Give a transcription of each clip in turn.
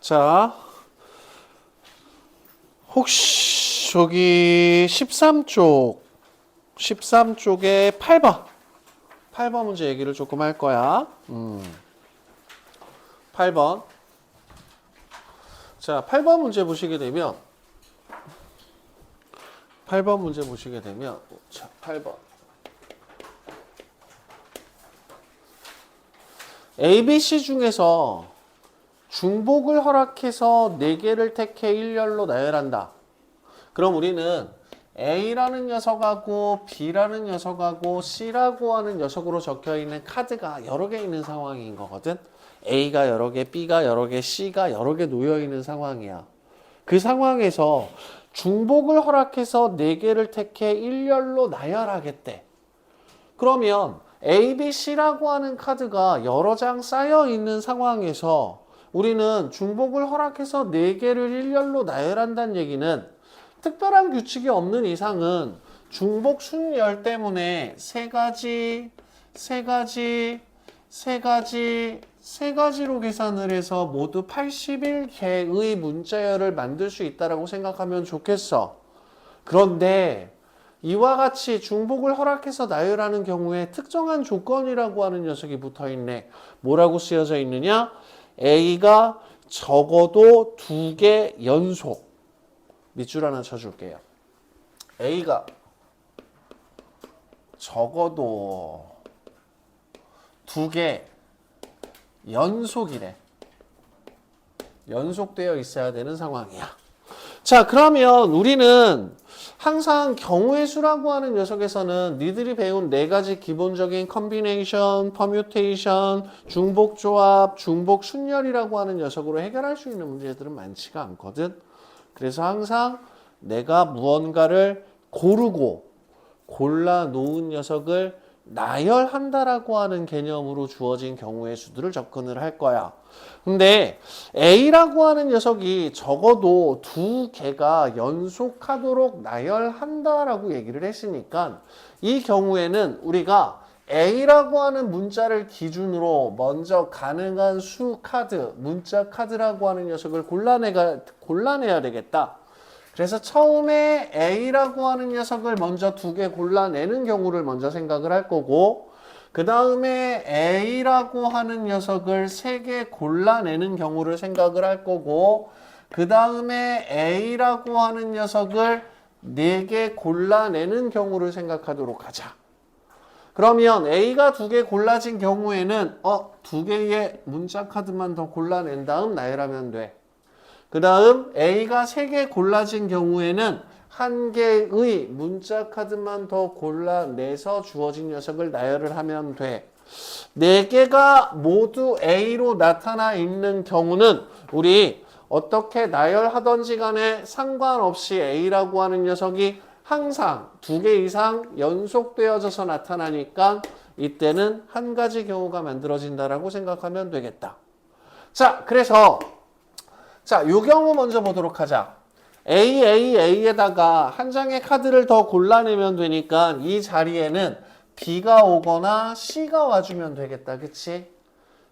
자, 혹시 저기 13쪽에 8번 문제 얘기를 조금 할 거야. 8번. 자, 8번 문제 보시게 되면 8번 문제 보시게 되면 자, 8번. ABC 중에서 중복을 허락해서 4개를 택해 일렬로 나열한다. 그럼 우리는 A라는 녀석하고 B라는 녀석하고 C라고 하는 녀석으로 적혀있는 카드가 여러 개 있는 상황인 거거든. A가 여러 개, B가 여러 개, C가 여러 개 놓여있는 상황이야. 그 상황에서 중복을 허락해서 4개를 택해 일렬로 나열하겠대. 그러면 A, B, C라고 하는 카드가 여러 장 쌓여 있는 상황에서 우리는 중복을 허락해서 4개를 일렬로 나열한다는 얘기는 특별한 규칙이 없는 이상은 중복 순열 때문에 세 가지로 계산을 해서 모두 81개의 문자열을 만들 수 있다고 생각하면 좋겠어. 그런데 이와 같이 중복을 허락해서 나열하는 경우에 특정한 조건이라고 하는 녀석이 붙어있네. 뭐라고 쓰여져 있느냐? A가 적어도 2개 연속. 밑줄 하나 쳐줄게요. A가 적어도 2개 연속이래. 연속되어 있어야 되는 상황이야. 자, 그러면 우리는 항상 경우의 수라고 하는 녀석에서는 니들이 배운 4가지 기본적인 컨비네이션, 퍼뮤테이션, 중복 조합, 중복 순열이라고 하는 녀석으로 해결할 수 있는 문제들은 많지가 않거든. 그래서 항상 내가 무언가를 고르고 골라 놓은 녀석을 나열한다라고 하는 개념으로 주어진 경우의 수들을 접근을 할 거야. 근데 A라고 하는 녀석이 적어도 2개가 연속하도록 나열한다라고 얘기를 했으니까 이 경우에는 우리가 A라고 하는 문자를 기준으로 먼저 가능한 수 카드, 문자 카드라고 하는 녀석을 골라내야 되겠다. 그래서 처음에 A라고 하는 녀석을 먼저 2개 골라내는 경우를 먼저 생각을 할 거고, 그 다음에 A라고 하는 녀석을 3개 골라내는 경우를 생각을 할 거고, 그 다음에 A라고 하는 녀석을 4개 골라내는 경우를 생각하도록 하자. 그러면 A가 2개 골라진 경우에는 2개의 문자 카드만 더 골라낸 다음 나열하면 돼. 그 다음 A가 3개 골라진 경우에는 1개의 문자 카드만 더 골라내서 주어진 녀석을 나열을 하면 돼. 4개가 모두 A로 나타나 있는 경우는 우리 어떻게 나열하던지 간에 상관없이 A라고 하는 녀석이 항상 2개 이상 연속되어져서 나타나니까 이때는 한 가지 경우가 만들어진다라고 생각하면 되겠다. 자, 그래서 요 경우 먼저 보도록 하자. A에다가 한 장의 카드를 더 골라내면 되니까 이 자리에는 B가 오거나 C가 와주면 되겠다. 그치?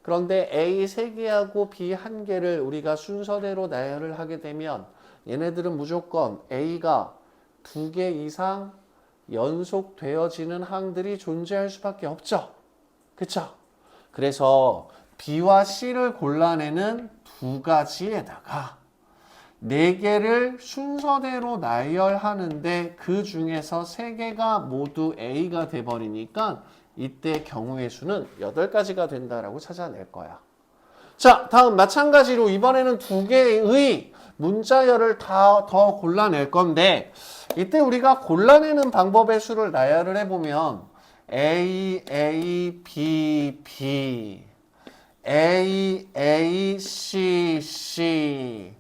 그런데 A 3개하고 B 1개를 우리가 순서대로 나열을 하게 되면 얘네들은 무조건 A가 2개 이상 연속되어지는 항들이 존재할 수밖에 없죠. 그쵸? 그래서 B와 C를 골라내는 2가지에다가 4개를 순서대로 나열하는데 그 중에서 3개가 모두 A가 돼버리니까 이때 경우의 수는 8가지가 된다라고 찾아낼 거야. 자, 다음 마찬가지로 이번에는 2개의 문자열을 더 골라낼 건데 이때 우리가 골라내는 방법의 수를 나열을 해보면 A, B, B A, C, C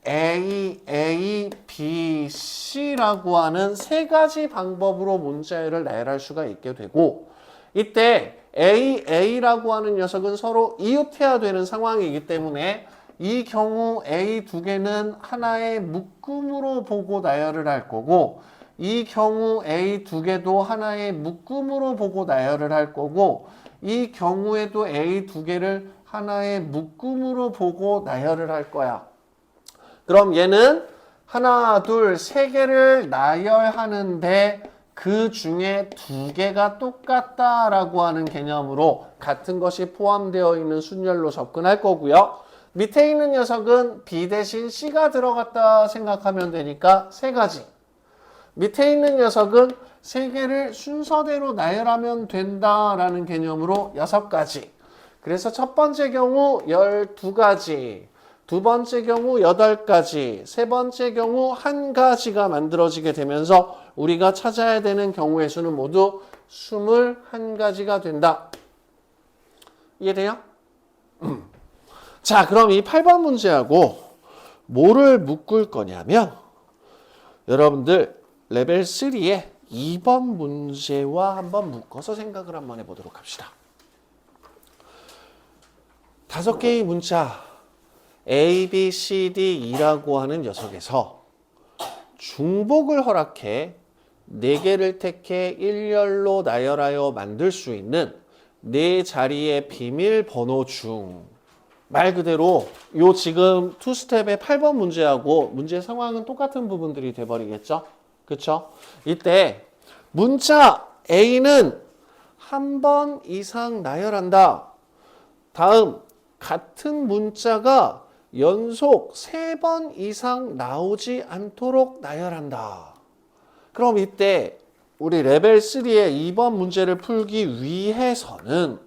A, B, C라고 하는 3가지 방법으로 문자열을 나열할 수가 있게 되고 이때 A라고 하는 녀석은 서로 이웃해야 되는 상황이기 때문에 이 경우 A 2개는 하나의 묶음으로 보고 나열을 할 거고 이 경우 A 2개도 하나의 묶음으로 보고 나열을 할 거고 이 경우에도 A 2개를 하나의 묶음으로 보고 나열을 할 거야. 그럼 얘는 하나, 둘, 세 개를 나열하는데 그 중에 두 개가 똑같다라고 하는 개념으로 같은 것이 포함되어 있는 순열로 접근할 거고요. 밑에 있는 녀석은 B 대신 C가 들어갔다 생각하면 되니까 세 가지. 밑에 있는 녀석은 세 개를 순서대로 나열하면 된다라는 개념으로 6가지. 그래서 첫 번째 경우 12가지, 두 번째 경우 8가지, 세 번째 경우 1가지가 만들어지게 되면서 우리가 찾아야 되는 경우의 수는 모두 21가지가 된다. 이해돼요? 자, 그럼 이 8번 문제하고 뭐를 묶을 거냐면 여러분들 레벨 3의 2번 문제와 한번 묶어서 생각을 한번 해보도록 합시다. 5개의 문자 A, B, C, D, E라고 하는 녀석에서 중복을 허락해 4개를 택해 일렬로 나열하여 만들 수 있는 4자리의 비밀번호 중 말 그대로 요 지금 2스텝의 8번 문제하고 문제 상황은 똑같은 부분들이 돼버리겠죠? 그쵸? 이때 문자 A는 한 번 이상 나열한다. 다음 같은 문자가 연속 3번 이상 나오지 않도록 나열한다. 그럼 이때 우리 레벨 3의 2번 문제를 풀기 위해서는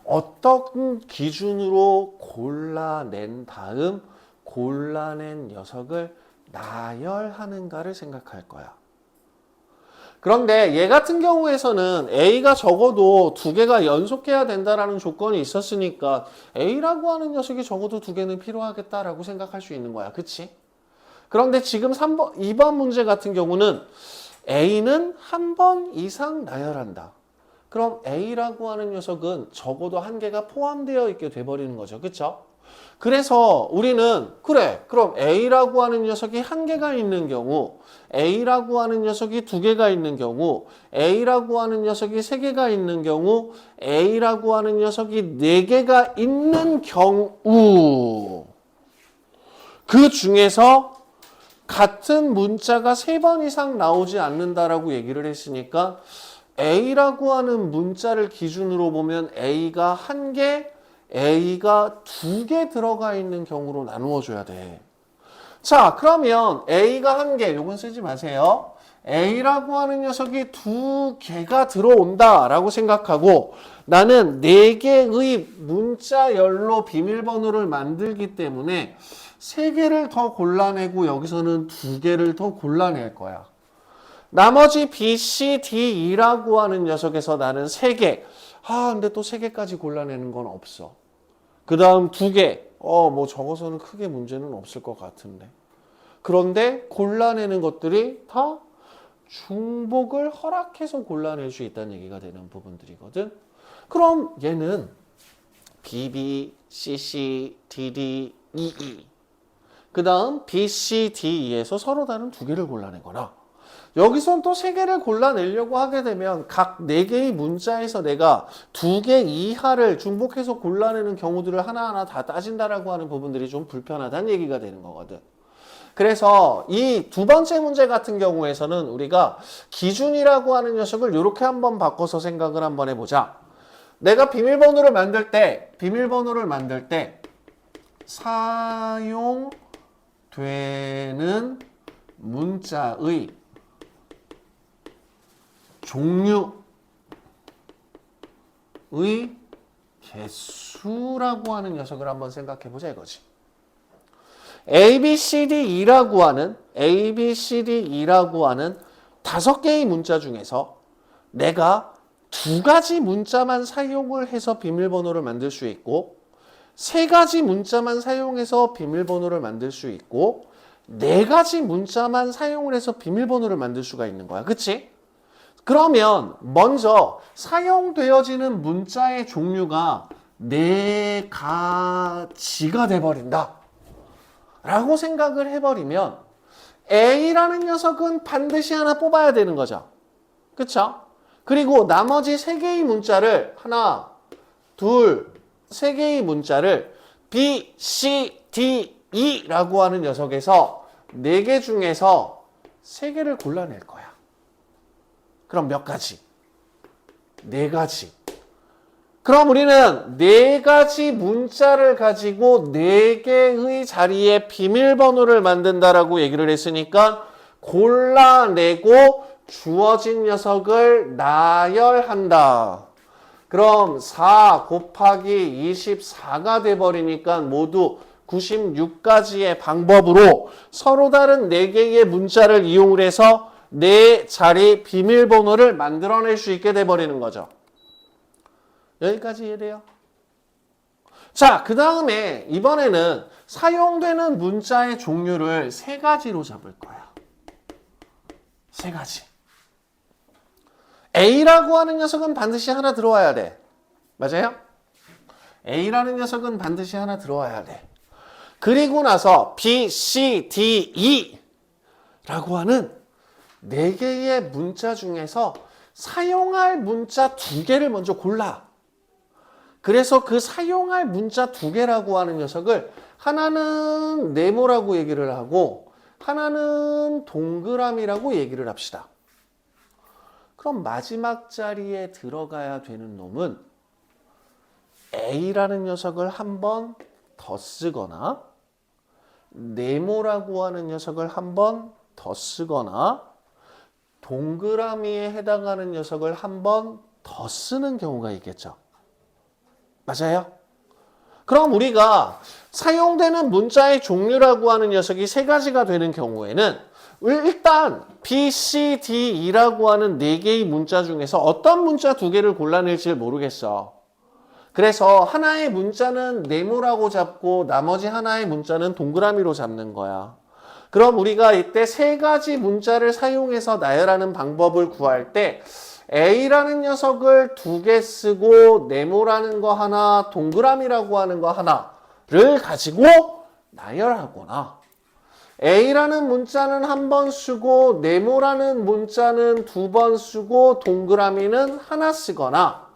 어떤 기준으로 골라낸 다음 골라낸 녀석을 나열하는가를 생각할 거야. 그런데 얘 같은 경우에서는 A가 적어도 2개가 연속해야 된다라는 조건이 있었으니까 A라고 하는 녀석이 적어도 2개는 필요하겠다라고 생각할 수 있는 거야. 그치? 그런데 지금 2번 문제 같은 경우는 A는 한 번 이상 나열한다. 그럼 A라고 하는 녀석은 적어도 1개가 포함되어 있게 돼버리는 거죠. 그쵸? 그래서 우리는 그럼 A라고 하는 녀석이 1개가 있는 경우, A라고 하는 녀석이 2개가 있는 경우, A라고 하는 녀석이 3개가 있는 경우, A라고 하는 녀석이 4개가 있는 경우 그 중에서 같은 문자가 3번 이상 나오지 않는다라고 얘기를 했으니까 A라고 하는 문자를 기준으로 보면 A가 1개, A가 2개 들어가 있는 경우로 나누어 줘야 돼. 자, 그러면 A가 1개, 요건 쓰지 마세요. A라고 하는 녀석이 2개가 들어온다라고 생각하고 나는 4개의 문자열로 비밀번호를 만들기 때문에 3개를 더 골라내고 여기서는 2개를 더 골라낼 거야. 나머지 B, C, D, E라고 하는 녀석에서 나는 3개. 근데 또 3개까지 골라내는 건 없어. 그 다음 2개. 뭐 적어서는 크게 문제는 없을 것 같은데. 그런데 골라내는 것들이 다 중복을 허락해서 골라낼 수 있다는 얘기가 되는 부분들이거든. 그럼 얘는 B, C, C, D, D, E, E. 그 다음 B, C, D, E에서 서로 다른 2개를 골라내거나 여기선 또 3개를 골라내려고 하게 되면 각 4개의 문자에서 내가 2개 이하를 중복해서 골라내는 경우들을 하나하나 다 따진다라고 하는 부분들이 좀 불편하다는 얘기가 되는 거거든. 그래서 이 2번째 문제 같은 경우에서는 우리가 기준이라고 하는 녀석을 이렇게 한번 바꿔서 생각을 한번 해보자. 내가 비밀번호를 만들 때 사용되는 문자의 종류의 개수라고 하는 녀석을 한번 생각해 보자 이거지. A, B, C, D, E라고 하는 5개의 문자 중에서 내가 2가지 문자만 사용을 해서 비밀번호를 만들 수 있고 3가지 문자만 사용해서 비밀번호를 만들 수 있고 4가지 문자만 사용을 해서 비밀번호를 만들 수가 있는 거야. 그치? 그러면 먼저 사용되어지는 문자의 종류가 4가지가 돼버린다 라고 생각을 해버리면 A라는 녀석은 반드시 하나 뽑아야 되는 거죠. 그쵸? 그리고 나머지 세 개의 문자를 하나, 둘, 세 개의 문자를 B, C, D, E라고 하는 녀석에서 네 개 중에서 세 개를 골라낼 거야. 그럼 몇 가지? 네 가지. 그럼 우리는 네 가지 문자를 가지고 네 개의 자리에 비밀번호를 만든다라고 얘기를 했으니까 골라내고 주어진 녀석을 나열한다. 그럼 4 곱하기 24가 돼버리니까 모두 96가지의 방법으로 서로 다른 4개의 문자를 이용을 해서 네 자리 비밀번호를 만들어낼 수 있게 돼버리는 거죠. 여기까지 이해돼요? 자, 그 다음에 이번에는 사용되는 문자의 종류를 세 가지로 잡을 거야. 세 가지. A라고 하는 녀석은 반드시 하나 들어와야 돼. 맞아요? A라는 녀석은 반드시 하나 들어와야 돼. 그리고 나서 B, C, D, E 라고 하는 네 개의 문자 중에서 사용할 문자 두 개를 먼저 골라. 그래서 그 사용할 문자 두 개라고 하는 녀석을 하나는 네모라고 얘기를 하고 하나는 동그라미라고 얘기를 합시다. 그럼 마지막 자리에 들어가야 되는 놈은 A라는 녀석을 한 번 더 쓰거나 네모라고 하는 녀석을 한 번 더 쓰거나 동그라미에 해당하는 녀석을 한 번 더 쓰는 경우가 있겠죠. 맞아요? 그럼 우리가 사용되는 문자의 종류라고 하는 녀석이 세 가지가 되는 경우에는 일단 B, C, D, E라고 하는 네 개의 문자 중에서 어떤 문자 두 개를 골라낼지 모르겠어. 그래서 하나의 문자는 네모라고 잡고 나머지 하나의 문자는 동그라미로 잡는 거야. 그럼 우리가 이때 세 가지 문자를 사용해서 나열하는 방법을 구할 때 A라는 녀석을 두 개 쓰고 네모라는 거 하나, 동그라미라고 하는 거 하나를 가지고 나열하거나 A라는 문자는 한 번 쓰고 네모라는 문자는 두 번 쓰고 동그라미는 하나 쓰거나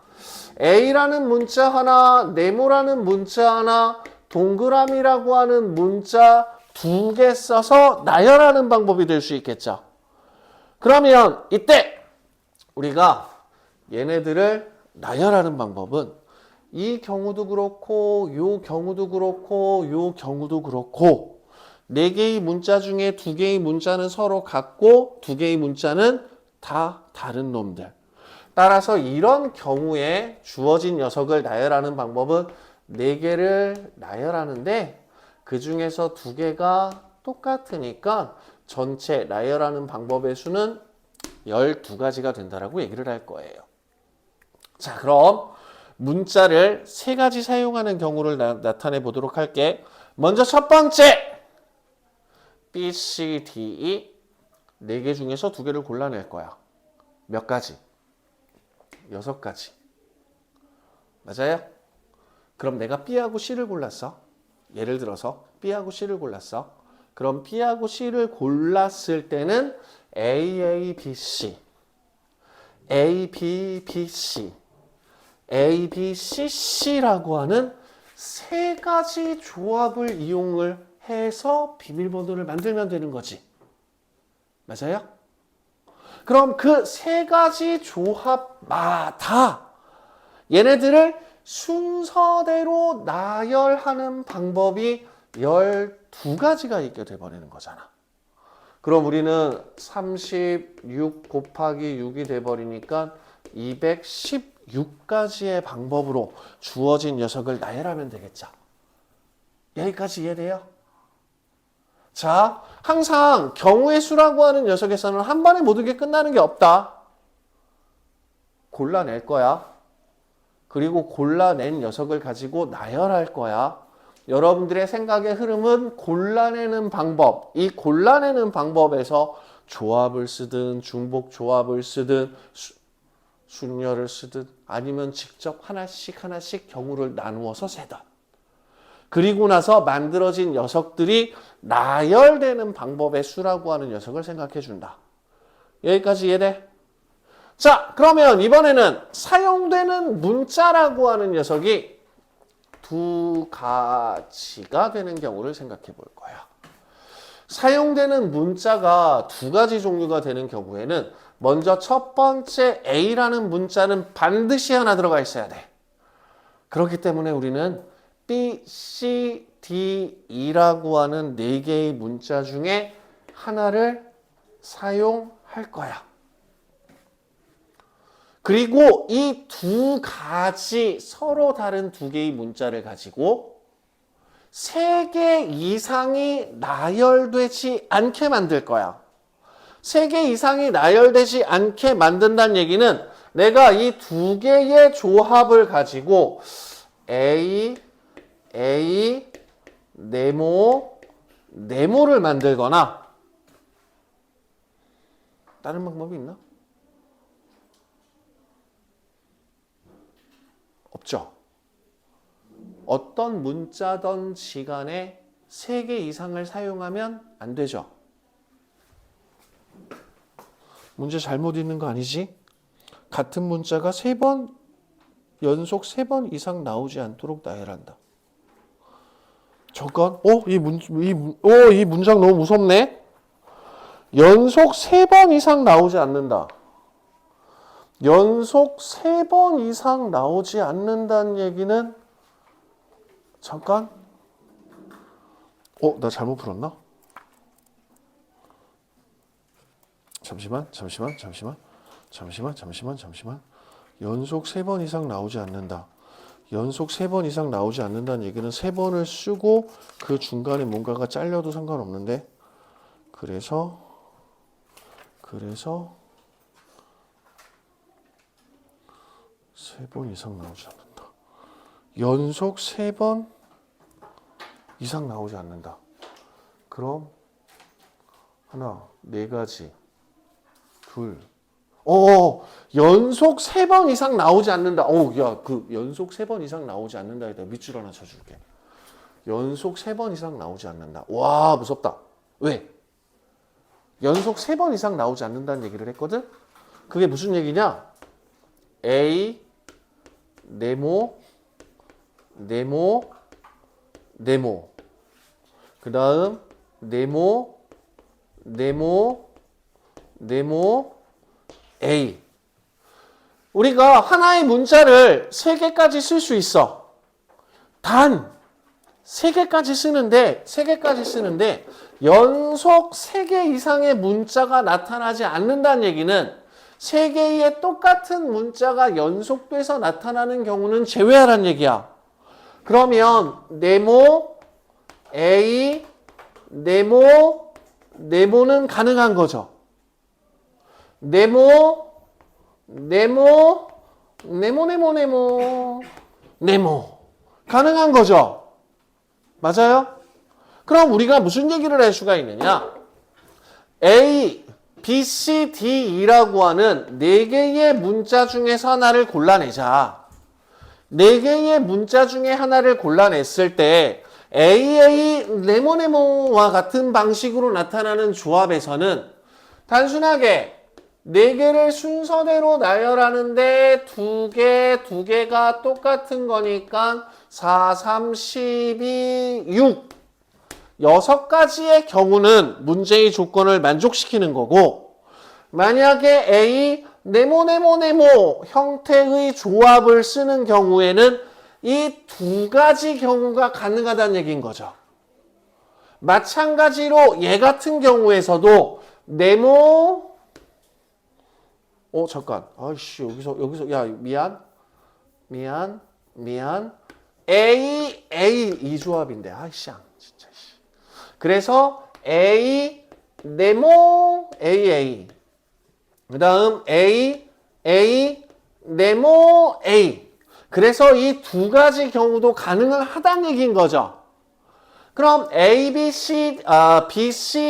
A라는 문자 하나, 네모라는 문자 하나, 동그라미라고 하는 문자 두 개 써서 나열하는 방법이 될 수 있겠죠. 그러면 이때 우리가 얘네들을 나열하는 방법은 이 경우도 그렇고 요 경우도 그렇고 요 경우도 그렇고 네 개의 문자 중에 두 개의 문자는 서로 같고 두 개의 문자는 다 다른 놈들. 따라서 이런 경우에 주어진 녀석을 나열하는 방법은 네 개를 나열하는데 그 중에서 두 개가 똑같으니까 전체 나열하는 방법의 수는 12가지가 된다라고 얘기를 할 거예요. 자, 그럼 문자를 세 가지 사용하는 경우를 나타내 보도록 할게. 먼저 첫 번째 B, C, D, E 네 개 중에서 두 개를 골라낼 거야. 몇 가지? 6가지. 맞아요? 그럼 내가 B하고 C를 골랐어. 예를 들어서 B하고 C를 골랐어. 그럼 B하고 C를 골랐을 때는 A, A, B, C, A, B, B, C, A, B, C, C라고 하는 세 가지 조합을 이용을 해서 비밀번호를 만들면 되는 거지. 맞아요? 그럼 그 세 가지 조합마다 얘네들을 순서대로 나열하는 방법이 12가지가 있게 돼버리는 거잖아. 그럼 우리는 36 곱하기 6이 돼버리니까 216가지의 방법으로 주어진 녀석을 나열하면 되겠죠. 여기까지 이해돼요? 자, 항상 경우의 수라고 하는 녀석에서는 한 번에 모든 게 끝나는 게 없다. 골라낼 거야. 그리고 골라낸 녀석을 가지고 나열할 거야. 여러분들의 생각의 흐름은 골라내는 방법, 이 골라내는 방법에서 조합을 쓰든 중복 조합을 쓰든 순열을 쓰든 아니면 직접 하나씩 하나씩 경우를 나누어서 세든 그리고 나서 만들어진 녀석들이 나열되는 방법의 수라고 하는 녀석을 생각해 준다. 여기까지 이해돼? 자, 그러면 이번에는 사용되는 문자라고 하는 녀석이 두 가지가 되는 경우를 생각해 볼 거야. 사용되는 문자가 두 가지 종류가 되는 경우에는 먼저 첫 번째 A라는 문자는 반드시 하나 들어가 있어야 돼. 그렇기 때문에 우리는 B, C, D, E라고 하는 네 개의 문자 중에 하나를 사용할 거야. 그리고 이 두 가지 서로 다른 두 개의 문자를 가지고 세 개 이상이 나열되지 않게 만들 거야. 세 개 이상이 나열되지 않게 만든다는 얘기는 내가 이 두 개의 조합을 가지고 A, 네모를 만들거나 다른 방법이 있나? 없죠. 어떤 문자든지 간에 3개 이상을 사용하면 안 되죠. 문제 잘못 읽는 거 아니지? 같은 문자가 3번, 연속 3번 이상 나오지 않도록 나열한다. 잠깐, 이 문장 너무 무섭네? 연속 3번 이상 나오지 않는다. 연속 3번 이상 나오지 않는다는 얘기는 잠깐, 나 잘못 풀었나? 잠시만. 연속 3번 이상 나오지 않는다. 연속 3번 이상 나오지 않는다는 얘기는 3번을 쓰고 그 중간에 뭔가가 잘려도 상관없는데, 그래서 3번 이상 나오지 않는다. 연속 3번 이상 나오지 않는다. 그럼 하나, 4가지, 둘. 연속 3번 이상 나오지 않는다. 연속 3번 이상 나오지 않는다에다 밑줄 하나 쳐줄게. 연속 3번 이상 나오지 않는다. 와, 무섭다. 왜? 연속 3번 이상 나오지 않는다는 얘기를 했거든? 그게 무슨 얘기냐? A, 네모. 그 다음, 네모, A. 우리가 하나의 문자를 3개까지 쓸 수 있어. 단, 3개까지 쓰는데, 연속 3개 이상의 문자가 나타나지 않는다는 얘기는 3개의 똑같은 문자가 연속돼서 나타나는 경우는 제외하라는 얘기야. 그러면 네모, A, 네모는 가능한 거죠. 네모 가능한 거죠. 맞아요? 그럼 우리가 무슨 얘기를 할 수가 있느냐? A, B, C, D, E라고 하는 4개의 문자 중에서 하나를 골라내자. 4개의 문자 중에 하나를 골라냈을 때 AA, 네모와 같은 방식으로 나타나는 조합에서는 단순하게 4개를 순서대로 나열하는데 2개가 똑같은 거니까 4, 3, 12, 6 6가지의 경우는 문제의 조건을 만족시키는 거고, 만약에 A, 네모 형태의 조합을 쓰는 경우에는 이 2가지 경우가 가능하다는 얘기인 거죠. 마찬가지로 얘 같은 경우에서도 네모 잠깐. 여기서 야, 미안. A 이 조합인데. 진짜. 그래서 A 네모 A. 그다음 A 네모 A. 그래서 이 2가지 경우도 가능하다는 얘기인 거죠. 그럼 A, B, C,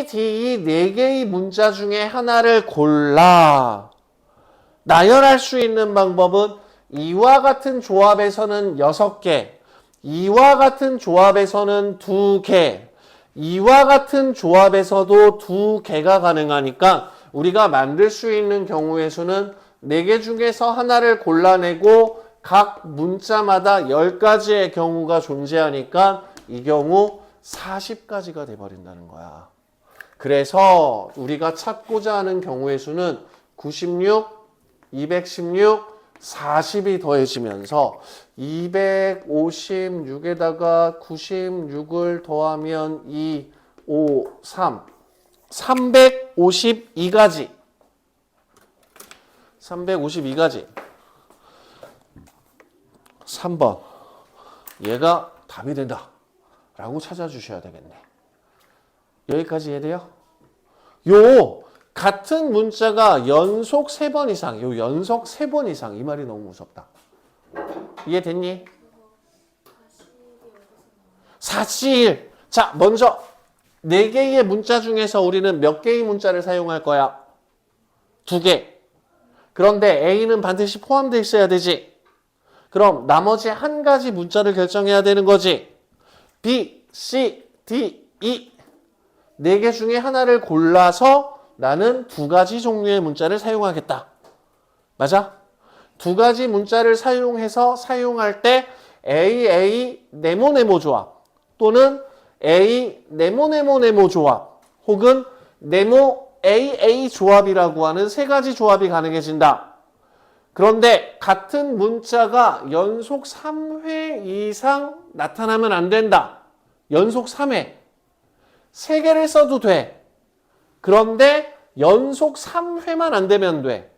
D, E 4개의 문자 중에 하나를 골라 나열할 수 있는 방법은 이와 같은 조합에서는 6개, 이와 같은 조합에서는 2개, 이와 같은 조합에서도 2개가 가능하니까 우리가 만들 수 있는 경우의 수는 4개 중에서 하나를 골라내고 각 문자마다 10가지의 경우가 존재하니까 이 경우 40가지가 돼버린다는 거야. 그래서 우리가 찾고자 하는 경우의 수는 96, 216, 40이 더해지면서 256에다가 96을 더하면 2, 5, 3, 352가지. 352가지. 3번. 얘가 답이 된다. 라고 찾아주셔야 되겠네. 여기까지 이해돼요? 요 같은 문자가 연속 3번 이상, 요 연속 3번 이상 이 말이 너무 무섭다. 이해됐니? 41. 자, 먼저 4개의 문자 중에서 우리는 몇 개의 문자를 사용할 거야? 2개. 그런데 A는 반드시 포함되어 있어야 되지. 그럼 나머지 한 가지 문자를 결정해야 되는 거지. B, C, D, E. 4개 중에 하나를 골라서 나는 2가지 종류의 문자를 사용하겠다. 맞아? 2가지 문자를 사용해서 사용할 때 AA 네모네모 조합 또는 A 네모네모네모 조합 혹은 네모 AA 조합이라고 하는 3가지 조합이 가능해진다. 그런데 같은 문자가 연속 3회 이상 나타나면 안 된다. 연속 3회. 3개를 써도 돼. 그런데 연속 3회만 안 되면 돼.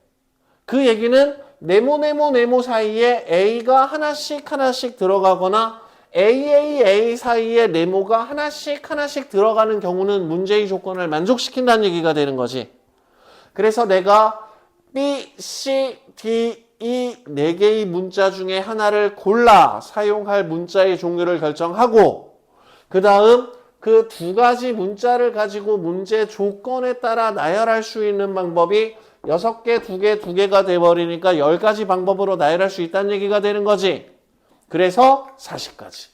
그 얘기는 네모 사이에 A가 하나씩 들어가거나 AAA 사이에 네모가 하나씩 들어가는 경우는 문제의 조건을 만족시킨다는 얘기가 되는 거지. 그래서 내가 B, C, D, E 4개의 문자 중에 하나를 골라 사용할 문자의 종류를 결정하고 그 다음 그 2가지 문자를 가지고 문제 조건에 따라 나열할 수 있는 방법이 6개, 2개, 2개가 돼버리니까 10가지 방법으로 나열할 수 있다는 얘기가 되는 거지. 그래서 40가지.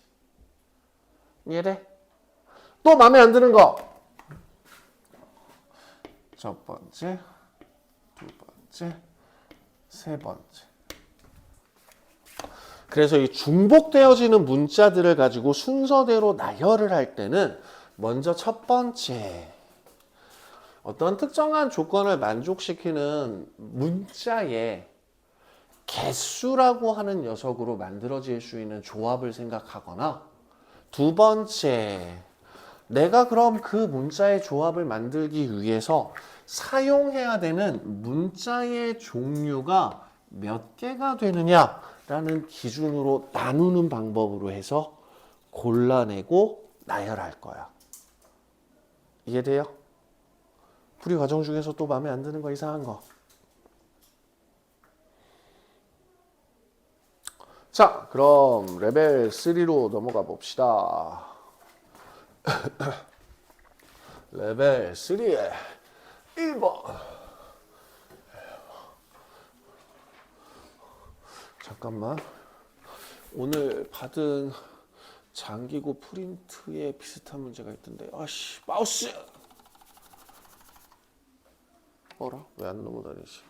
이해돼? 또 마음에 안 드는 거. 첫 번째, 두 번째, 세 번째. 그래서 이 중복되어지는 문자들을 가지고 순서대로 나열을 할 때는 먼저 첫 번째 어떤 특정한 조건을 만족시키는 문자의 개수라고 하는 녀석으로 만들어질 수 있는 조합을 생각하거나 두 번째 내가 그럼 그 문자의 조합을 만들기 위해서 사용해야 되는 문자의 종류가 몇 개가 되느냐라는 기준으로 나누는 방법으로 해서 골라내고 나열할 거야. 이해돼요? 풀이 과정 중에서 또 마음에 안 드는 거 이상한 거. 자, 그럼 레벨 3로 넘어가 봅시다. 레벨 3의 1번. 잠깐만. 오늘 받은 장기고 프린트에 비슷한 문제가 있던데. 아씨, 마우스! 어라? 왜 안 넘어다니지?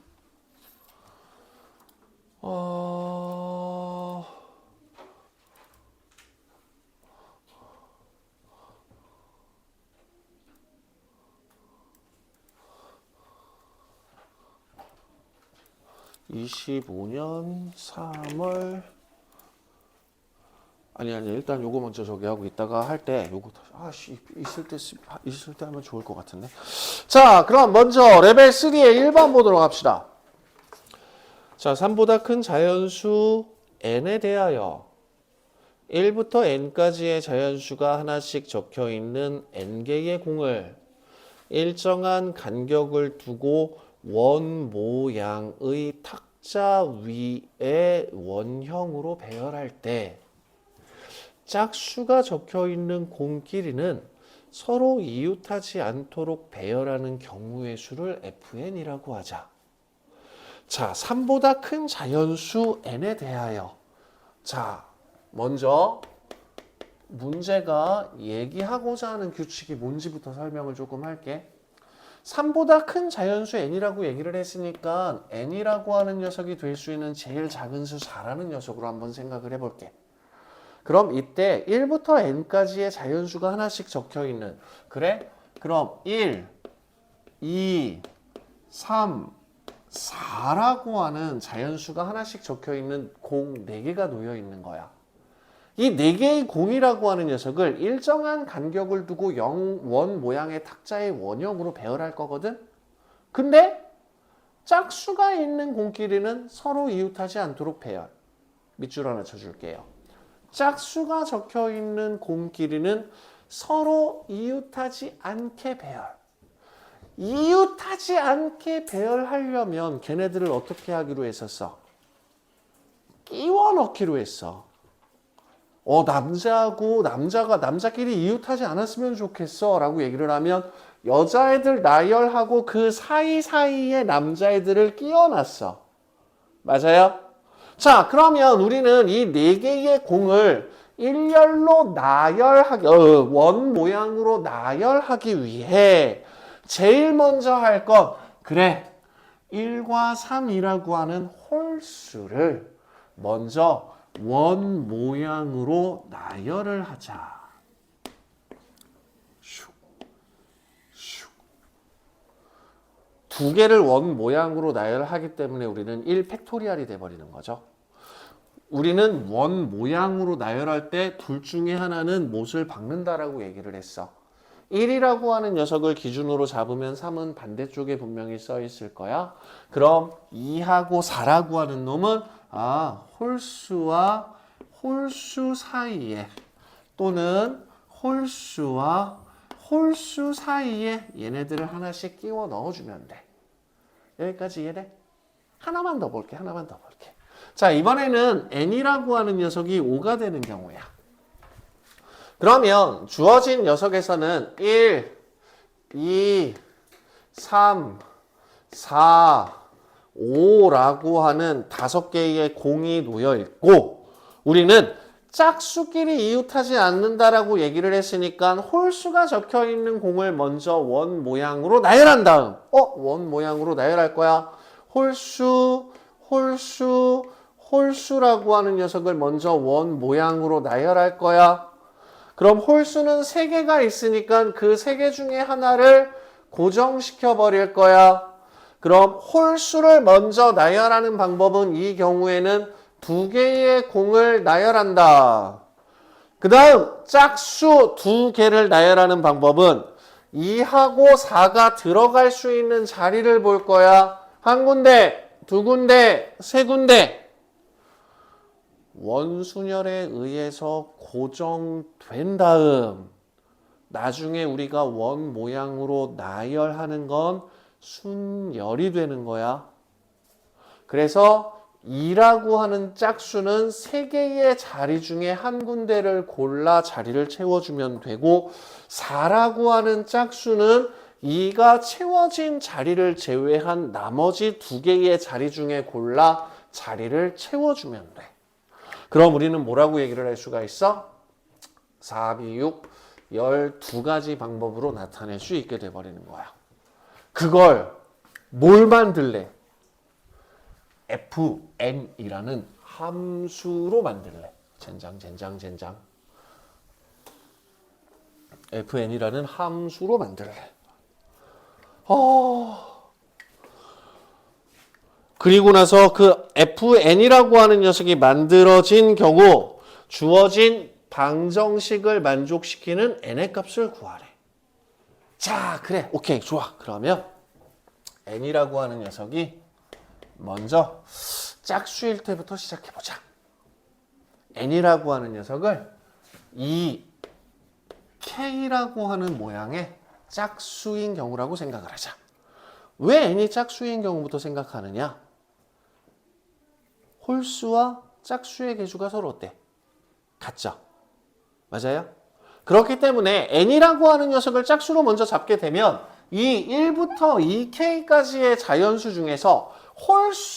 25년 3월 아니 일단 요거 먼저 저기 하고 있다가 할 때 요거 있을 때 하면 좋을 것 같은데. 자, 그럼 먼저 레벨 3의 1번 보도록 합시다. 자, 3보다 큰 자연수 n에 대하여 1부터 n까지의 자연수가 하나씩 적혀 있는 n개의 공을 일정한 간격을 두고 원 모양의 탁자 위에 원형으로 배열할 때 짝수가 적혀 있는 공끼리는 서로 이웃하지 않도록 배열하는 경우의 수를 fn이라고 하자. 자, 3보다 큰 자연수 n에 대하여. 자, 먼저 문제가 얘기하고자 하는 규칙이 뭔지부터 설명을 조금 할게. 3보다 큰 자연수 n이라고 얘기를 했으니까 n이라고 하는 녀석이 될 수 있는 제일 작은 수 4라는 녀석으로 한번 생각을 해볼게. 그럼 이때 1부터 n까지의 자연수가 하나씩 적혀있는, 그래? 그럼 1, 2, 3, 4라고 하는 자연수가 하나씩 적혀있는 공 4개가 놓여있는 거야. 이 4개의 공이라고 하는 녀석을 일정한 간격을 두고 원 모양의 탁자의 원형으로 배열할 거거든? 근데 짝수가 있는 공끼리는 서로 이웃하지 않도록 배열. 밑줄 하나 쳐줄게요. 짝수가 적혀있는 공끼리는 서로 이웃하지 않게 배열. 이웃하지 않게 배열하려면 걔네들을 어떻게 하기로 했었어? 끼워 넣기로 했어. 남자끼리 이웃하지 않았으면 좋겠어 라고 얘기를 하면 여자애들 나열하고 그 사이사이에 남자애들을 끼워놨어. 맞아요? 자, 그러면 우리는 이 4개의 공을 일렬로 원 모양으로 나열하기 위해 제일 먼저 할 건, 그래, 1과 3이라고 하는 홀수를 먼저 원 모양으로 나열을 하자. 두 개를 원 모양으로 나열하기 때문에 우리는 1팩토리얼이 돼버리는 거죠. 우리는 원 모양으로 나열할 때 둘 중에 하나는 못을 박는다라고 얘기를 했어. 1이라고 하는 녀석을 기준으로 잡으면 3은 반대쪽에 분명히 써 있을 거야. 그럼 2하고 4라고 하는 놈은 홀수와 홀수 사이에 또는 홀수와 홀수 사이에 얘네들을 하나씩 끼워 넣어주면 돼. 여기까지 이해돼? 하나만 더 볼게. 자, 이번에는 n이라고 하는 녀석이 5가 되는 경우야. 그러면 주어진 녀석에서는 1, 2, 3, 4, 5라고 하는 5개의 공이 놓여 있고 우리는 짝수끼리 이웃하지 않는다라고 얘기를 했으니까 홀수가 적혀 있는 공을 먼저 원 모양으로 나열한 다음 원 모양으로 나열할 거야. 홀수라고 하는 녀석을 먼저 원 모양으로 나열할 거야. 그럼 홀수는 3개가 있으니까 그 3개 중에 하나를 고정시켜 버릴 거야. 그럼 홀수를 먼저 나열하는 방법은 이 경우에는 2개의 공을 나열한다. 그 다음 짝수 2개를 나열하는 방법은 2하고 4가 들어갈 수 있는 자리를 볼 거야. 한 군데, 두 군데, 세 군데. 원순열에 의해서 고정된 다음 나중에 우리가 원 모양으로 나열하는 건 순열이 되는 거야. 그래서 2라고 하는 짝수는 3개의 자리 중에 한 군데를 골라 자리를 채워주면 되고 4라고 하는 짝수는 2가 채워진 자리를 제외한 나머지 2개의 자리 중에 골라 자리를 채워주면 돼. 그럼 우리는 뭐라고 얘기를 할 수가 있어? 4, 2, 6, 12가지 방법으로 나타낼 수 있게 돼버리는 거야. 그걸 뭘 만들래? fn이라는 함수로 만들래. 젠장. fn이라는 함수로 만들래. 그리고 나서 그 fn이라고 하는 녀석이 만들어진 경우 주어진 방정식을 만족시키는 n의 값을 구하래. 자, 그래. 오케이. 좋아. 그러면 n이라고 하는 녀석이 먼저 짝수일 때부터 시작해보자. n이라고 하는 녀석을 이 k라고 하는 모양의 짝수인 경우라고 생각을 하자. 왜 n이 짝수인 경우부터 생각하느냐? 홀수와 짝수의 개수가 서로 어때? 같죠? 맞아요? 그렇기 때문에 n이라고 하는 녀석을 짝수로 먼저 잡게 되면 이 1부터 2k까지의 자연수 중에서 홀수라고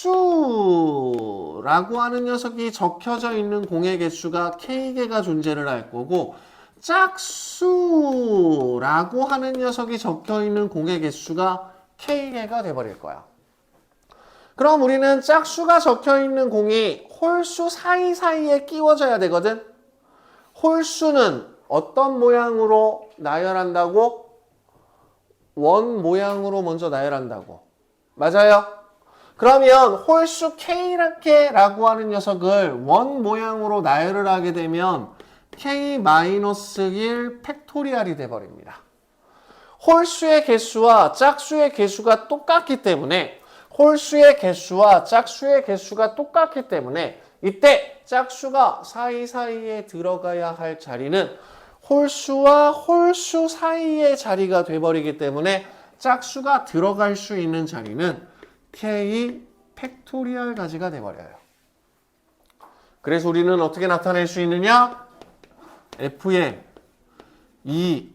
하는 녀석이 적혀져 있는 공의 개수가 k개가 존재를 할 거고 짝수라고 하는 녀석이 적혀있는 공의 개수가 K개가 돼버릴 거야. 그럼 우리는 짝수가 적혀있는 공이 홀수 사이사이에 끼워져야 되거든. 홀수는 어떤 모양으로 나열한다고? 원 모양으로 먼저 나열한다고. 맞아요? 그러면 홀수 K라고 하는 녀석을 원 모양으로 나열을 하게 되면 K-1 팩토리얼이 돼버립니다. 홀수의 개수와 짝수의 개수가 똑같기 때문에 이때 짝수가 사이사이에 들어가야 할 자리는 홀수와 홀수 사이의 자리가 돼버리기 때문에 짝수가 들어갈 수 있는 자리는 K 팩토리얼 가지가 돼버려요. 그래서 우리는 어떻게 나타낼 수 있느냐? F의 이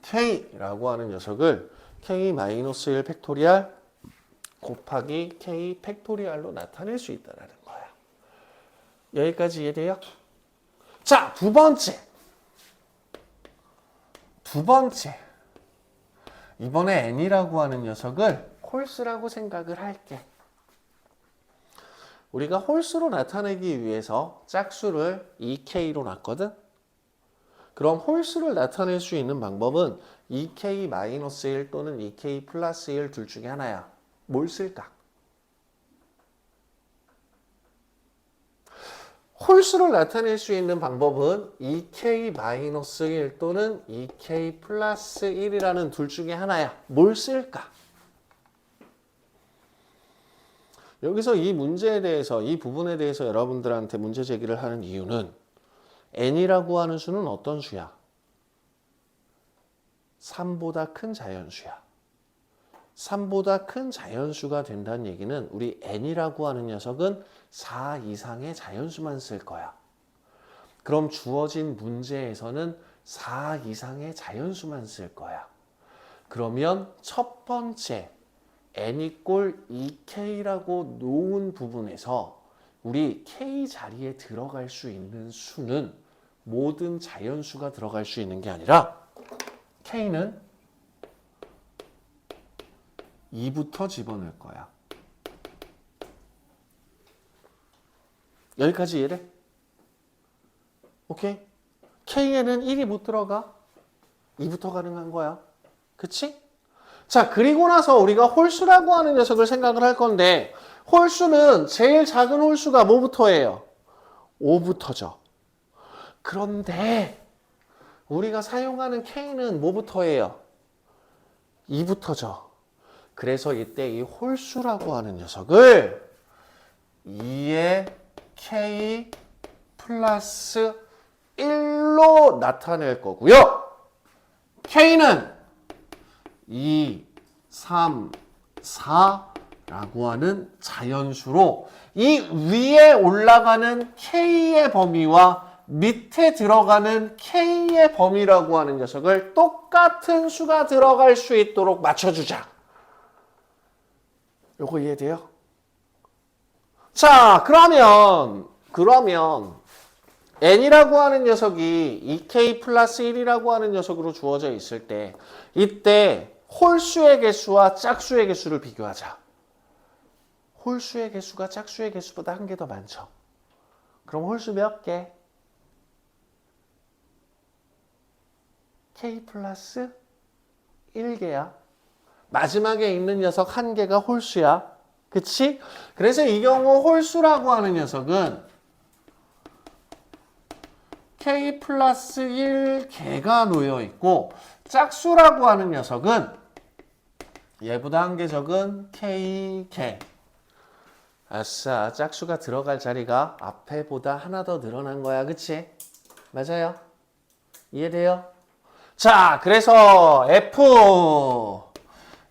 K라고 하는 녀석을 K-1 팩토리얼 곱하기 K 팩토리얼로 나타낼 수 있다는 거야. 여기까지 이해돼요? 자, 두 번째. 이번에 N이라고 하는 녀석을 홀수라고 생각을 할게. 우리가 홀수로 나타내기 위해서 짝수를 2K로 놨거든? 그럼 홀수를 나타낼 수 있는 방법은 2K-1 또는 2K 플러스 1 둘 중에 하나야. 뭘 쓸까? 홀수를 나타낼 수 있는 방법은 2K-1 또는 2K 플러스 1이라는 둘 중에 하나야. 뭘 쓸까? 여기서 이 문제에 대해서, 이 부분에 대해서 여러분들한테 문제 제기를 하는 이유는 N이라고 하는 수는 어떤 수야? 3보다 큰 자연수야. 3보다 큰 자연수가 된다는 얘기는 우리 N이라고 하는 녀석은 4 이상의 자연수만 쓸 거야. 그럼 주어진 문제에서는 4 이상의 자연수만 쓸 거야. 그러면 첫 번째 N 이꼴 2K라고 놓은 부분에서 우리 K 자리에 들어갈 수 있는 수는 모든 자연수가 들어갈 수 있는 게 아니라 K는 2부터 집어넣을 거야. 여기까지 이해돼? 오케이? K에는 1이 못 들어가. 2부터 가능한 거야. 그치? 자, 그리고 나서 우리가 홀수라고 하는 녀석을 생각을 할 건데 홀수는 제일 작은 홀수가 뭐부터 해요? 5부터죠. 그런데 우리가 사용하는 K는 뭐부터 해요? 2부터죠. 그래서 이때 이 홀수라고 하는 녀석을 2의 K 플러스 1로 나타낼 거고요. K는 2, 3, 4라고 하는 자연수로 이 위에 올라가는 K의 범위와 밑에 들어가는 K의 범위라고 하는 녀석을 똑같은 수가 들어갈 수 있도록 맞춰주자. 요거 이해돼요? 자, 그러면 N이라고 하는 녀석이 2K 플러스 1이라고 하는 녀석으로 주어져 있을 때 이때 홀수의 개수와 짝수의 개수를 비교하자. 홀수의 개수가 짝수의 개수보다 한 개 더 많죠. 그럼 홀수 몇 개? K 플러스 1개야. 마지막에 있는 녀석 한 개가 홀수야. 그치? 그래서 이 경우 홀수라고 하는 녀석은 K 플러스 1개가 놓여 있고 짝수라고 하는 녀석은 얘보다 한 개 적은 K개. 아싸, 짝수가 들어갈 자리가 앞에보다 하나 더 늘어난 거야. 그치? 맞아요? 이해돼요? 자, 그래서 F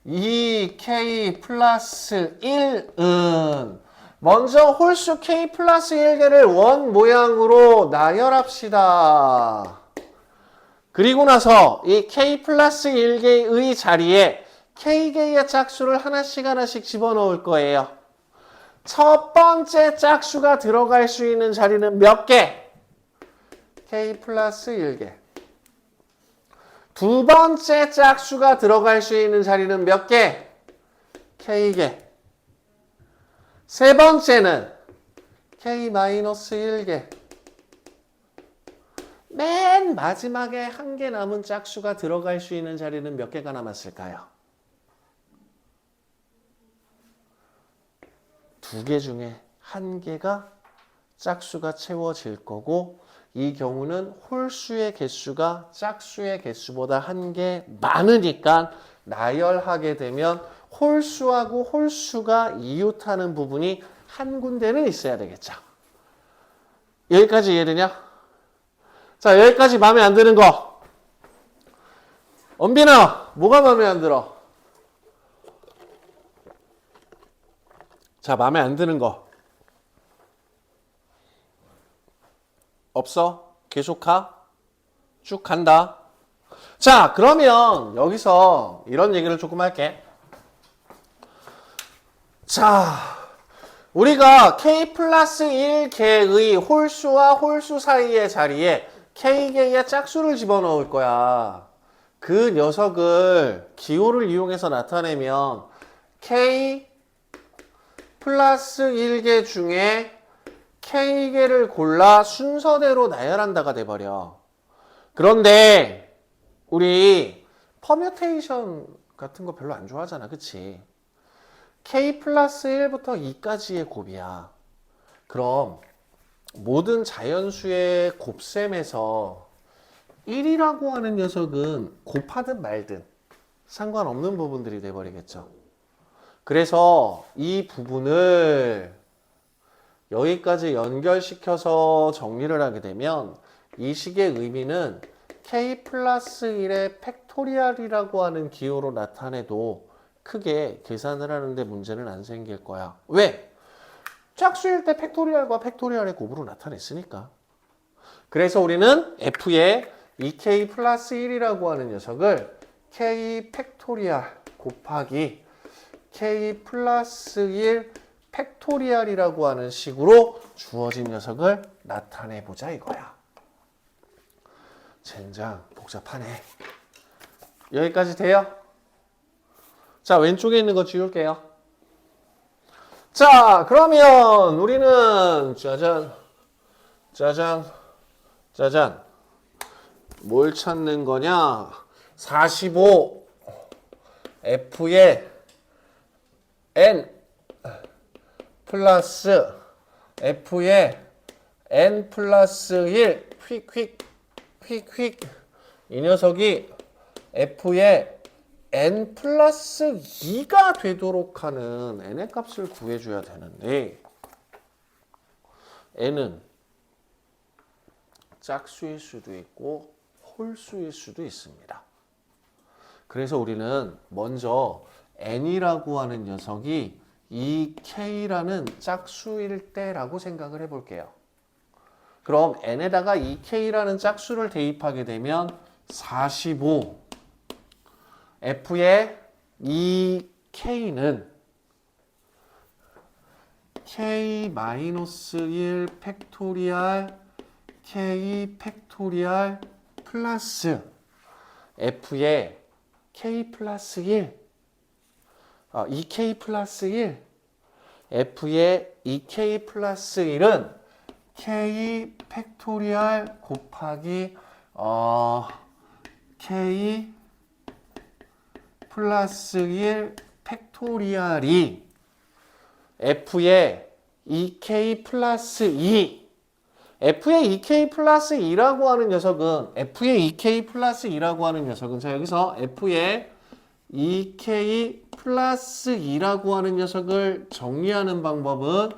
2K 플러스 1은 먼저 홀수 K 플러스 1개를 원 모양으로 나열합시다. 그리고 나서 이 K 플러스 1개의 자리에 K개의 짝수를 하나씩 집어넣을 거예요. 첫 번째 짝수가 들어갈 수 있는 자리는 몇 개? k 플러스 1개. 두 번째 짝수가 들어갈 수 있는 자리는 몇 개? k개. 세 번째는 k 마이너스 1개. 맨 마지막에 한 개 남은 짝수가 들어갈 수 있는 자리는 몇 개가 남았을까요? 두 개 중에 한 개가 짝수가 채워질 거고, 이 경우는 홀수의 개수가 짝수의 개수보다 한 개 많으니까 나열하게 되면 홀수하고 홀수가 이웃하는 부분이 한 군데는 있어야 되겠죠. 여기까지 이해되냐? 자, 여기까지 마음에 안 드는 거. 엄빈아, 뭐가 마음에 안 들어? 자, 마음에 안 드는 거. 없어? 계속 가? 쭉 간다. 자, 그러면 여기서 이런 얘기를 조금 할게. 자, 우리가 k 플러스 1개의 홀수와 홀수 사이의 자리에 k개의 짝수를 집어넣을 거야. 그 녀석을 기호를 이용해서 나타내면 k 플러스 1개 중에 k개를 골라 순서대로 나열한다가 돼버려. 그런데 우리 퍼뮤테이션 같은 거 별로 안 좋아하잖아. 그치? k 플러스 1부터 2까지의 곱이야. 그럼 모든 자연수의 곱셈에서 1이라고 하는 녀석은 곱하든 말든 상관없는 부분들이 돼버리겠죠. 그래서 이 부분을 여기까지 연결시켜서 정리를 하게 되면 이 식의 의미는 k 플러스 1의 팩토리얼이라고 하는 기호로 나타내도 크게 계산을 하는데 문제는 안 생길 거야. 왜? 짝수일 때 팩토리얼과 팩토리얼의 곱으로 나타냈으니까. 그래서 우리는 f의 2k 플러스 1이라고 하는 녀석을 k 팩토리얼 곱하기 k 플러스 1 팩토리얼이라고 하는 식으로 주어진 녀석을 나타내보자 이거야. 젠장 복잡하네. 여기까지 돼요? 자, 왼쪽에 있는 거 지울게요. 자, 그러면 우리는 짜잔 짜잔 짜잔 뭘 찾는 거냐? 45 f의 n 플러스 f의 n 플러스 1 휙휙 이 녀석이 f의 n 플러스 2가 되도록 하는 n의 값을 구해줘야 되는데 n은 짝수일 수도 있고 홀수일 수도 있습니다. 그래서 우리는 먼저 n이라고 하는 녀석이 이 k라는 짝수일 때라고 생각을 해볼게요. 그럼 n에다가 이 k라는 짝수를 대입하게 되면 45 f의 이 k는 k-1 팩토리얼 k 팩토리얼 플러스 f의 k 플러스 1 2k 플러스 1 f의 2k 플러스 1은 k 팩토리얼 곱하기 k 플러스 1 팩토리얼이 f의 2k 플러스 2 f의 2k 플러스 2라고 하는 녀석은 f의 2k 플러스 2라고 하는 녀석은 자 여기서 f의 2k 플러스 2라고 하는 녀석을 정리하는 방법은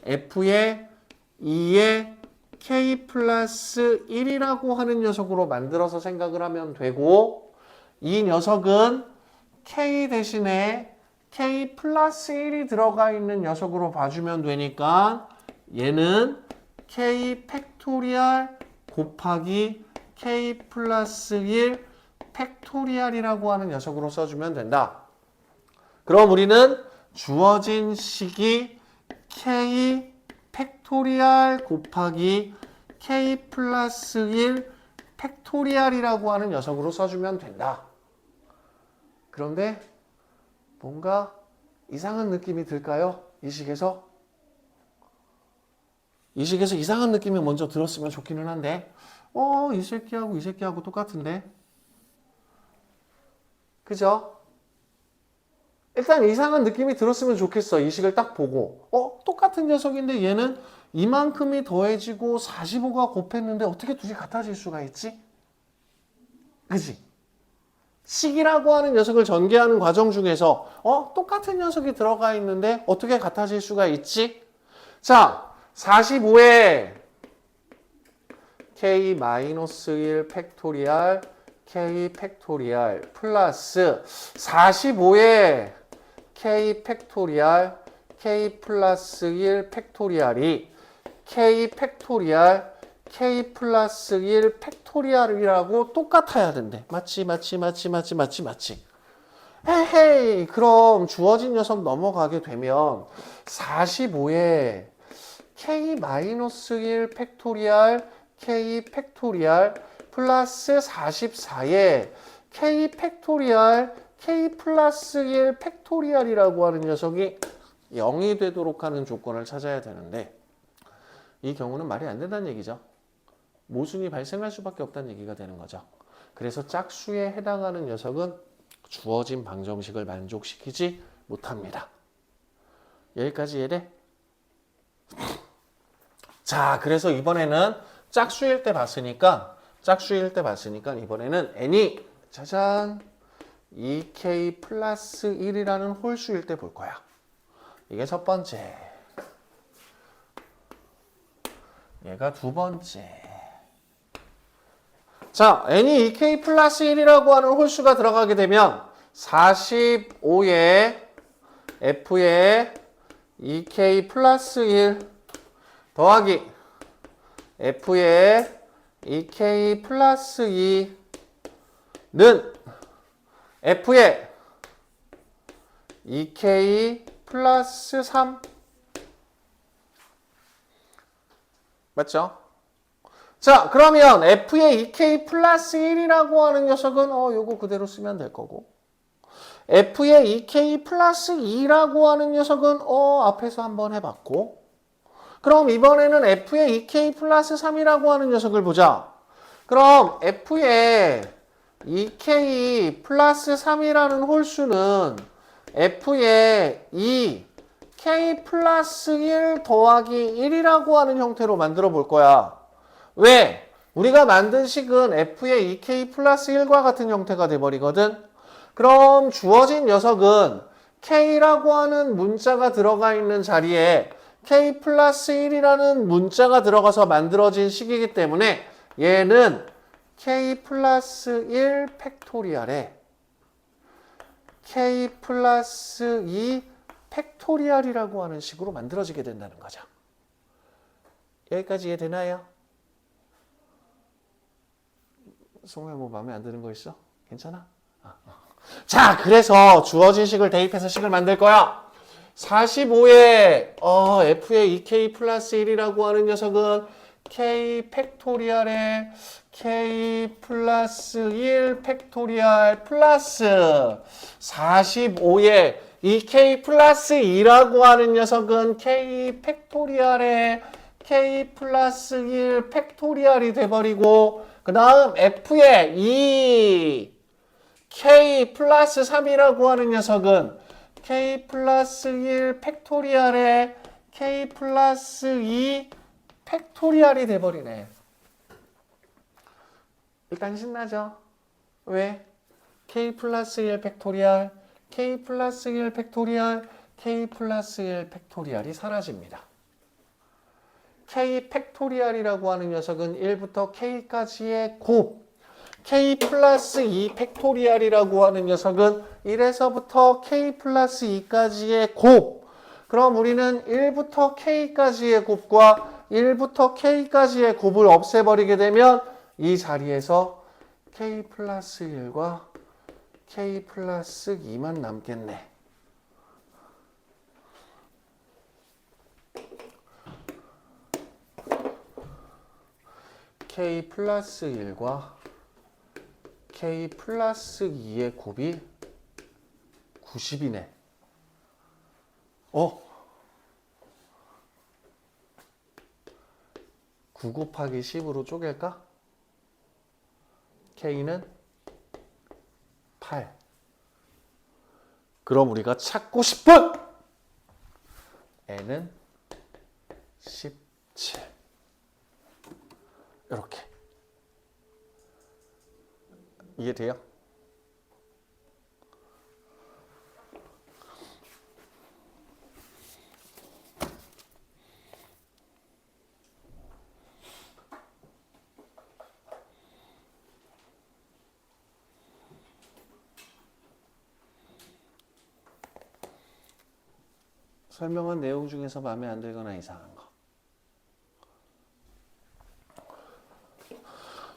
f의 2의 k 플러스 1이라고 하는 녀석으로 만들어서 생각을 하면 되고 이 녀석은 k 대신에 k 플러스 1이 들어가 있는 녀석으로 봐주면 되니까 얘는 k 팩토리얼 곱하기 k 플러스 1 팩토리얼이라고 하는 녀석으로 써주면 된다. 그럼 우리는 주어진 식이 k 팩토리얼 곱하기 k 플러스 1 팩토리얼이라고 하는 녀석으로 써주면 된다. 그런데 뭔가 이상한 느낌이 들까요? 이 식에서 이상한 느낌이 먼저 들었으면 좋기는 한데 이 새끼하고 이 새끼하고 똑같은데 그죠? 일단 이상한 느낌이 들었으면 좋겠어. 이 식을 딱 보고 똑같은 녀석인데 얘는 이만큼이 더해지고 45가 곱했는데 어떻게 둘이 같아질 수가 있지? 그지? 식이라고 하는 녀석을 전개하는 과정 중에서 똑같은 녀석이 들어가 있는데 어떻게 같아질 수가 있지? 자, 45에 k-1 팩토리얼 k 팩토리얼 플러스 45에 k 팩토리얼 k 플러스 1 팩토리얼이 k 팩토리얼 k 플러스 1 팩토리얼이라고 똑같아야 된대. 맞지. 헤헤이, 그럼 주어진 녀석 넘어가게 되면 45에 k-1 팩토리얼 k 팩토리얼 플러스 44에 k 팩토리얼 k 플러스 1 팩토리얼이라고 하는 녀석이 0이 되도록 하는 조건을 찾아야 되는데 이 경우는 말이 안 된다는 얘기죠. 모순이 발생할 수밖에 없다는 얘기가 되는 거죠. 그래서 짝수에 해당하는 녀석은 주어진 방정식을 만족시키지 못합니다. 여기까지 이해돼? 자, 그래서 이번에는 짝수일 때 봤으니까 이번에는 n이 짜잔 2k 플러스 1이라는 홀수일 때 볼 거야. 이게 첫 번째. 얘가 두 번째. 자, n이 2k 플러스 1이라고 하는 홀수가 들어가게 되면 45에 f에 2k 플러스 1 더하기 f에 2k 플러스 2는 f에 2k 플러스 3 맞죠? 자, 그러면 f의 2k 플러스 1이라고 하는 녀석은 요거 그대로 쓰면 될 거고 f의 2k 플러스 2라고 하는 녀석은 앞에서 한번 해봤고 그럼 이번에는 f의 2k 플러스 3이라고 하는 녀석을 보자. 그럼 f의 2k 플러스 3이라는 홀수는 f의 2k 플러스 1 더하기 1이라고 하는 형태로 만들어 볼 거야. 왜? 우리가 만든 식은 f의 2k 플러스 1과 같은 형태가 돼버리거든. 그럼 주어진 녀석은 k라고 하는 문자가 들어가 있는 자리에 k 플러스 1이라는 문자가 들어가서 만들어진 식이기 때문에 얘는 k 플러스 1 팩토리얼에 k 플러스 2 팩토리얼이라고 하는 식으로 만들어지게 된다는 거죠. 여기까지 이해되나요? 송우야 뭐 마음에 안 드는 거 있어? 괜찮아? 자, 그래서 주어진 식을 대입해서 식을 만들 거야. 45에 f의 2k 플러스 1이라고 하는 녀석은 k 팩토리얼에 k 플러스 1 팩토리얼 플러스 45에 2k 플러스 2라고 하는 녀석은 k 팩토리얼에 k 플러스 1 팩토리얼이 돼버리고 그 다음 f의 2k 플러스 3이라고 하는 녀석은 k 플러스 1 팩토리얼에 k 플러스 2 팩토리얼이 돼버리네. 일단 신나죠? 왜? k 플러스 1 팩토리얼, k 플러스 1 팩토리얼, k 플러스 1 팩토리얼이 사라집니다. k 팩토리얼이라고 하는 녀석은 1부터 k까지의 곱, k 플러스 2 팩토리얼이라고 하는 녀석은 1에서부터 k 플러스 2까지의 곱. 그럼 우리는 1부터 k까지의 곱과 1부터 k까지의 곱을 없애버리게 되면 이 자리에서 k 플러스 1과 k 플러스 2만 남겠네. k 플러스 1과 k 플러스 2의 곱이 90이네. 9 곱하기 10으로 쪼갤까? k는 8. 그럼 우리가 찾고 싶은 n은 17. 이렇게. 이해돼요? 설명한 내용 중에서 마음에 안 들거나 이상한 거.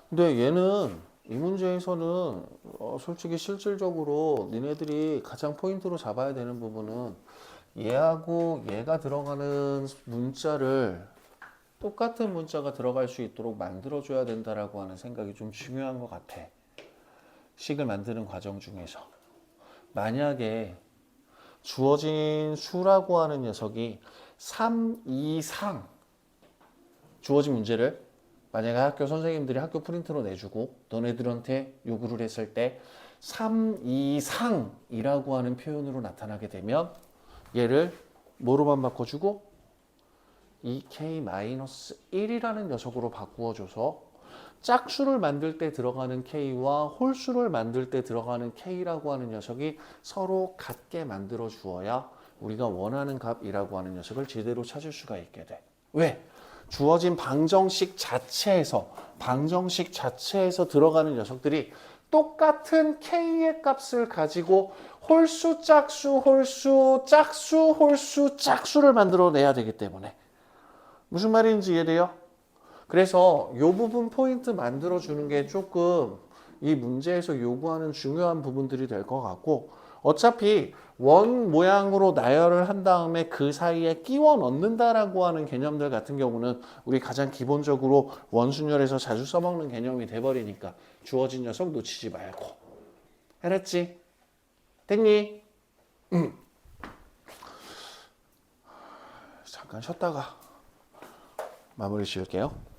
근데 얘는 이 문제에서는 솔직히 실질적으로 니네들이 가장 포인트로 잡아야 되는 부분은 얘하고 얘가 들어가는 문자를 똑같은 문자가 들어갈 수 있도록 만들어줘야 된다라고 하는 생각이 좀 중요한 것 같아. 식을 만드는 과정 중에서. 만약에 주어진 수라고 하는 녀석이 3 이상 주어진 문제를 만약에 학교 선생님들이 학교 프린트로 내주고 너네들한테 요구를 했을 때 3 이상이라고 하는 표현으로 나타나게 되면 얘를 뭐로만 바꿔주고 2k-1이라는 녀석으로 바꾸어줘서 짝수를 만들 때 들어가는 k와 홀수를 만들 때 들어가는 k라고 하는 녀석이 서로 같게 만들어 주어야 우리가 원하는 값이라고 하는 녀석을 제대로 찾을 수가 있게 돼. 왜? 주어진 방정식 자체에서 들어가는 녀석들이 똑같은 k의 값을 가지고 홀수, 짝수, 홀수, 짝수, 홀수, 짝수를 만들어내야 되기 때문에. 무슨 말인지 이해돼요? 그래서 이 부분 포인트 만들어주는 게 조금 이 문제에서 요구하는 중요한 부분들이 될 것 같고, 어차피 원 모양으로 나열을 한 다음에 그 사이에 끼워 넣는다라고 하는 개념들 같은 경우는 우리 가장 기본적으로 원순열에서 자주 써먹는 개념이 돼버리니까 주어진 녀석 놓치지 말고. 알았지? 됐니? 잠깐 쉬었다가 마무리 지을게요.